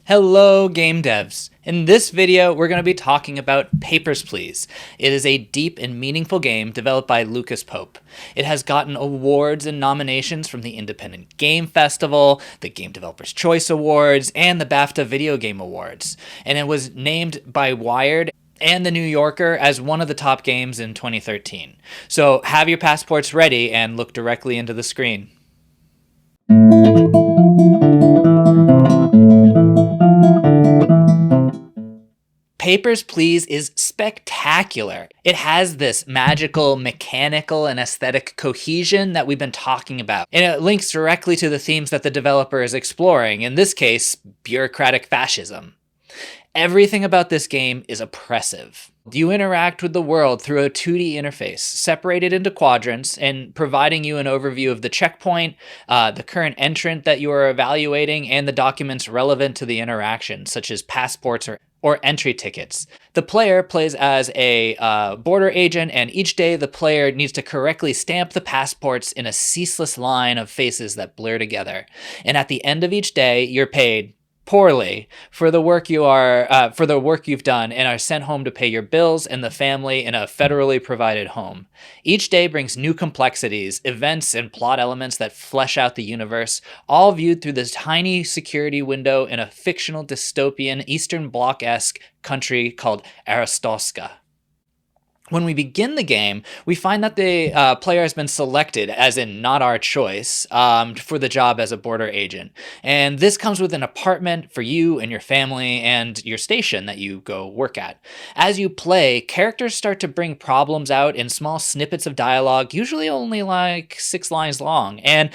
Hello game devs! In this video we're going to be talking about Papers, Please. It is a deep and meaningful game developed by Lucas Pope. It has gotten awards and nominations from the Independent Game Festival, the Game Developers' Choice Awards, and the BAFTA Video Game Awards. And it was named by Wired and the New Yorker as one of the top games in 2013. So have your passports ready and look directly into the screen. Papers, Please is spectacular. It has this magical, mechanical, and aesthetic cohesion that we've been talking about, and it links directly to the themes that the developer is exploring, in this case, bureaucratic fascism. Everything about this game is oppressive. You interact with the world through a 2D interface, separated into quadrants and providing you an overview of the checkpoint, the current entrant that you are evaluating, and the documents relevant to the interaction, such as passports or entry tickets. The player plays as a border agent, and each day the player needs to correctly stamp the passports in a ceaseless line of faces that blur together. And at the end of each day, you're paid poorly for the work you've done and are sent home to pay your bills and the family in a federally provided home. Each day brings new complexities, events, and plot elements that flesh out the universe, all viewed through this tiny security window in a fictional dystopian Eastern Bloc-esque country called Arstotzka. When we begin the game, we find that the player has been selected, as in not our choice, for the job as a border agent. And this comes with an apartment for you and your family and your station that you go work at. As you play, characters start to bring problems out in small snippets of dialogue, usually only like 6 lines long, and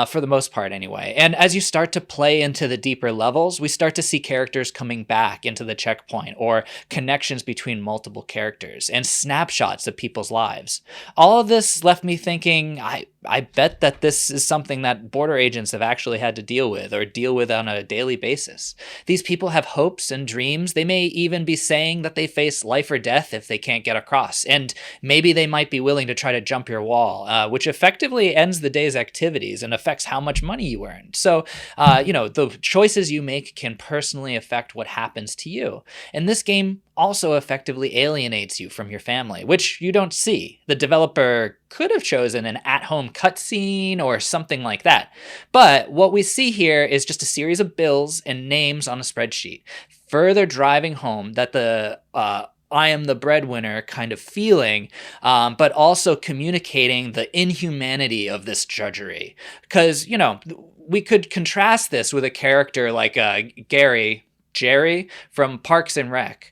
for the most part anyway. And as you start to play into the deeper levels, we start to see characters coming back into the checkpoint, or connections between multiple characters, and snapshots of people's lives. All of this left me thinking, I bet that this is something that border agents have actually had to deal with, or deal with on a daily basis. These people have hopes and dreams. They may even be saying that they face life or death if they can't get across. And maybe they might be willing to try to jump your wall, which effectively ends the day's activities and affects how much money you earn. So, the choices you make can personally affect what happens to you. And this game also effectively alienates you from your family, which you don't see. The developer could have chosen an at-home cutscene or something like that. But what we see here is just a series of bills and names on a spreadsheet, further driving home that the I am the breadwinner kind of feeling, but also communicating the inhumanity of this drudgery. Because, we could contrast this with a character like Jerry from Parks and Rec,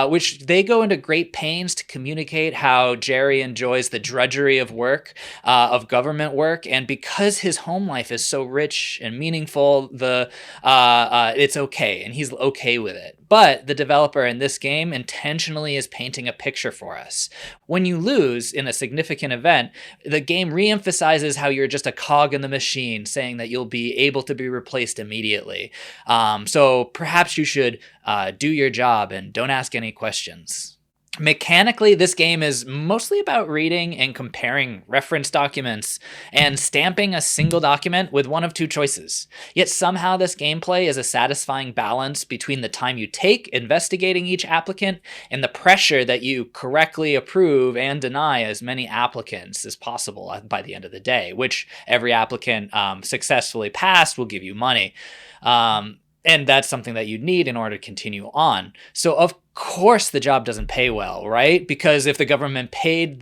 which they go into great pains to communicate how Jerry enjoys the drudgery of work, of government work, and because his home life is so rich and meaningful, it's okay, and he's okay with it. But the developer in this game intentionally is painting a picture for us. When you lose in a significant event, the game reemphasizes how you're just a cog in the machine, saying that you'll be able to be replaced immediately. So perhaps you should do your job and don't ask any questions. Mechanically, this game is mostly about reading and comparing reference documents and stamping a single document with one of 2 choices. Yet somehow this gameplay is a satisfying balance between the time you take investigating each applicant and the pressure that you correctly approve and deny as many applicants as possible by the end of the day, which every applicant successfully passed will give you money. And that's something that you need in order to continue on. So of course the job doesn't pay well, right? Because if the government in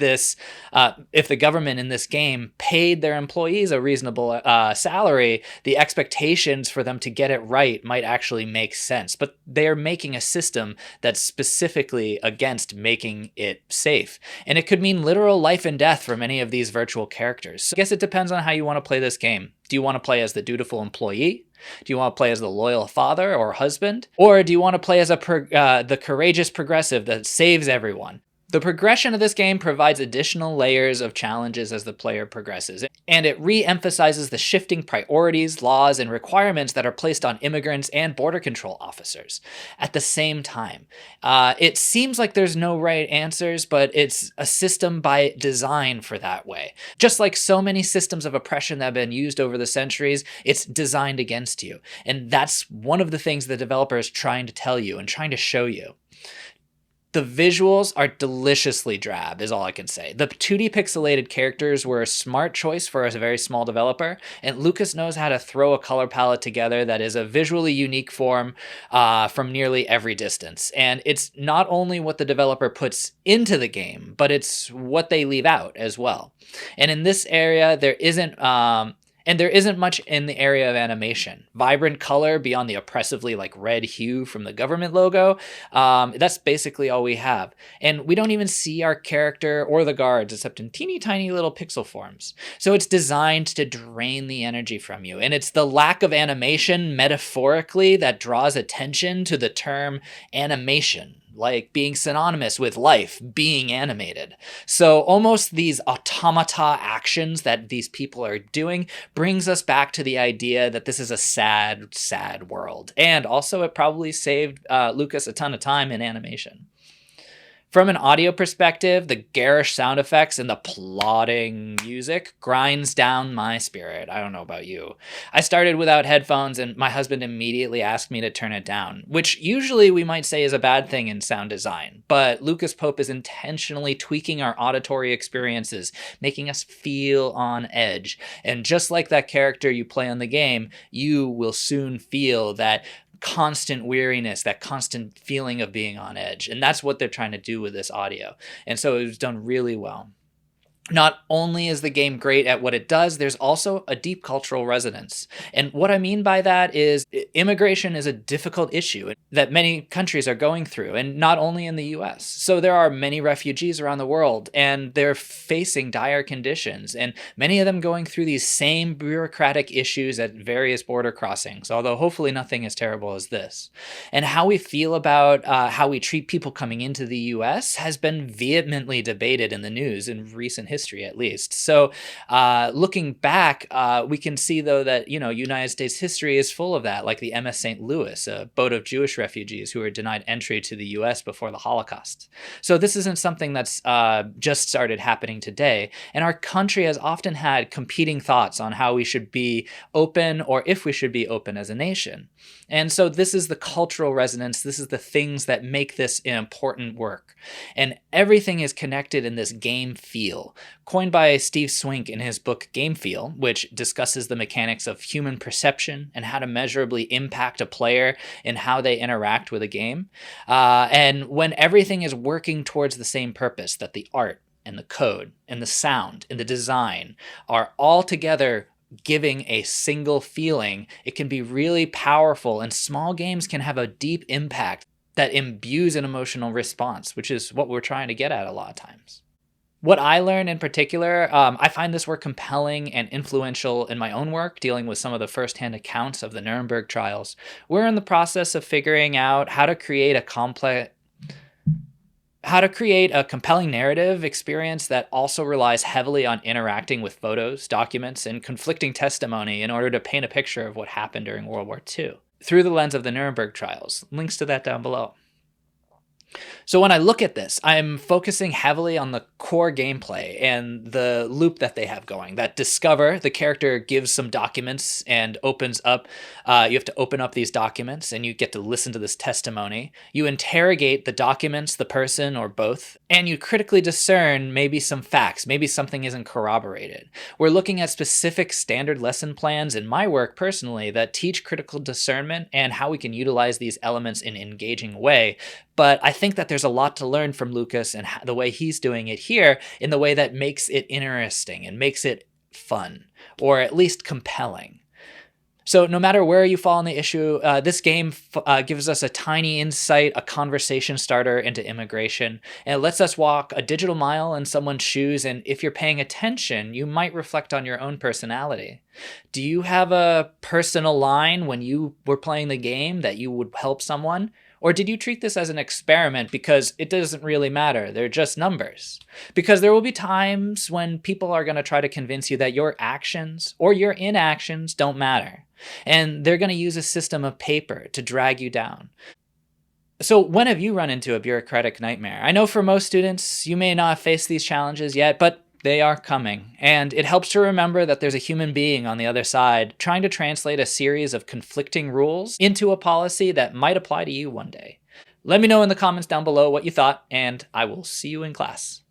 this game paid their employees a reasonable salary, the expectations for them to get it right might actually make sense. But they're making a system that's specifically against making it safe. And it could mean literal life and death for many of these virtual characters. So I guess it depends on how you want to play this game. Do you want to play as the dutiful employee? Do you want to play as the loyal father or husband? Or do you want to play as the courageous progressive that saves everyone? The progression of this game provides additional layers of challenges as the player progresses, and it re-emphasizes the shifting priorities, laws, and requirements that are placed on immigrants and border control officers. At the same time, it seems like there's no right answers, but it's a system by design for that way. Just like so many systems of oppression that have been used over the centuries, it's designed against you. And that's one of the things the developer is trying to tell you and trying to show you. The visuals are deliciously drab, is all I can say. The 2D pixelated characters were a smart choice for a very small developer, and Lucas knows how to throw a color palette together that is a visually unique form from nearly every distance. And it's not only what the developer puts into the game, but it's what they leave out as well. And in this area, there isn't much in the area of animation. Vibrant color beyond the oppressively red hue from the government logo. That's basically all we have. And we don't even see our character or the guards except in teeny tiny little pixel forms. So it's designed to drain the energy from you. And it's the lack of animation metaphorically that draws attention to the term animation, like being synonymous with life, being animated. So almost these automata actions that these people are doing brings us back to the idea that this is a sad, sad world. And also it probably saved Lucas a ton of time in animation. From an audio perspective, the garish sound effects and the plodding music grinds down my spirit. I don't know about you. I started without headphones and my husband immediately asked me to turn it down, which usually we might say is a bad thing in sound design. But Lucas Pope is intentionally tweaking our auditory experiences, making us feel on edge. And just like that character you play on the game, you will soon feel that constant weariness, that constant feeling of being on edge. And that's what they're trying to do with this audio. And so it was done really well. Not only is the game great at what it does, there's also a deep cultural resonance. And what I mean by that is immigration is a difficult issue that many countries are going through, and not only in the US. So there are many refugees around the world, and they're facing dire conditions, and many of them going through these same bureaucratic issues at various border crossings, although hopefully nothing as terrible as this. And how we feel about how we treat people coming into the US has been vehemently debated in the news in recent history, at least. So looking back, we can see, though, that, United States history is full of that, like the MS St. Louis, a boat of Jewish refugees who were denied entry to the US before the Holocaust. So this isn't something that's just started happening today. And our country has often had competing thoughts on how we should be open or if we should be open as a nation. And so this is the cultural resonance. This is the things that make this an important work. And everything is connected in this game feel, coined by Steve Swink in his book Game Feel, which discusses the mechanics of human perception and how to measurably impact a player in how they interact with a game. And when everything is working towards the same purpose, that the art and the code and the sound and the design are all together giving a single feeling, it can be really powerful, and small games can have a deep impact that imbues an emotional response, which is what we're trying to get at a lot of times. What I learned in particular, I find this work compelling and influential in my own work, dealing with some of the firsthand accounts of the Nuremberg trials. We're in the process of figuring out how to create a compelling narrative experience that also relies heavily on interacting with photos, documents, and conflicting testimony in order to paint a picture of what happened during World War II through the lens of the Nuremberg trials. Links to that down below. So when I look at this, I'm focusing heavily on the core gameplay and the loop that they have going. That discover, the character gives some documents and opens up, you have to open up these documents and you get to listen to this testimony. You interrogate the documents, the person, or both, and you critically discern maybe some facts, maybe something isn't corroborated. We're looking at specific standard lesson plans in my work personally that teach critical discernment and how we can utilize these elements in an engaging way. But I think that there's a lot to learn from Lucas and the way he's doing it here in the way that makes it interesting and makes it fun, or at least compelling. So no matter where you fall on the issue, this game gives us a tiny insight, a conversation starter into immigration, and it lets us walk a digital mile in someone's shoes, and if you're paying attention, you might reflect on your own personality. Do you have a personal line when you were playing the game that you would help someone? Or did you treat this as an experiment because it doesn't really matter? They're just numbers. Because there will be times when people are going to try to convince you that your actions or your inactions don't matter. And they're going to use a system of paper to drag you down. So, when have you run into a bureaucratic nightmare? I know for most students, you may not face these challenges yet, but they are coming. And it helps to remember that there's a human being on the other side trying to translate a series of conflicting rules into a policy that might apply to you one day. Let me know in the comments down below what you thought, and I will see you in class.